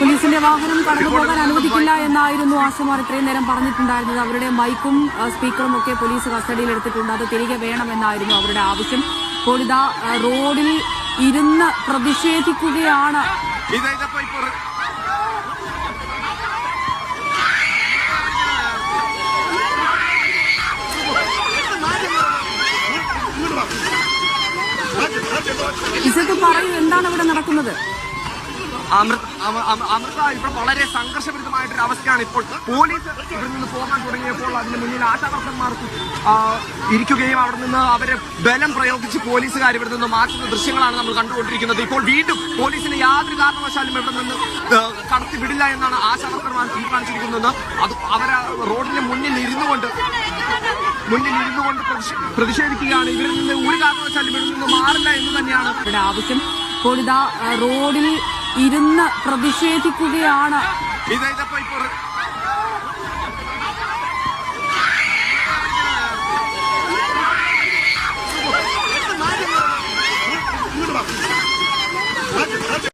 പോലീസിന്റെ വാഹനം കടന്നുപോകാൻ അനുവദിക്കില്ല എന്നായിരുന്നു ആശമാർ ഇത്രയും നേരം പറഞ്ഞിട്ടുണ്ടായിരുന്നത്. അവരുടെ മൈക്കും സ്പീക്കറും ഒക്കെ പോലീസ് കസ്റ്റഡിയിലെടുത്തിട്ടുണ്ട്. അത് തിരികെ വേണമെന്നായിരുന്നു അവരുടെ ആവശ്യം. ഇപ്പോൾ ഇതാ റോഡിൽ ഇരുന്ന് പ്രതിഷേധിക്കുകയാണ്. ഇസത്ത് പറയൂ, എന്താണ് ഇവിടെ നടക്കുന്നത്? അമൃത, ഇവിടെ വളരെ സംഘർഷഭരിതമായിട്ടൊരു അവസ്ഥയാണ്. ഇപ്പോൾ പോലീസ് ഇവിടെ നിന്ന് പോകാൻ തുടങ്ങിയപ്പോൾ അതിന് മുന്നിൽ ആശാവർക്കന്മാർക്ക് ഇരിക്കുകയും അവിടെ നിന്ന് അവരെ ബലം പ്രയോഗിച്ച് പോലീസുകാർ ഇവിടെ നിന്ന് മാറ്റുന്ന ദൃശ്യങ്ങളാണ് നമ്മൾ കണ്ടുകൊണ്ടിരിക്കുന്നത്. ഇപ്പോൾ വീണ്ടും പോലീസിന് യാതൊരു കാരണവശാലും ഇവിടെ നിന്ന് കടത്തി വിടില്ല എന്നാണ് ആശാവർക്കന്മാർ തീരുമാനിച്ചിരിക്കുന്നത്. അത് അവരെ റോഡിന് മുന്നിൽ ഇരുന്നു കൊണ്ട് പ്രതിഷേധിക്കുകയാണ്. ഇവരിൽ നിന്ന് ഒരു കാരണവശാലും ഇവിടെ നിന്ന് മാറില്ല എന്ന് തന്നെയാണ് ഇവിടെ ആവശ്യം. ഇപ്പോൾ ഇതാ റോഡിൽ ഇരുന്ന് പ്രതിഷേധിക്കുകയാണ്. ഇപ്പോൾ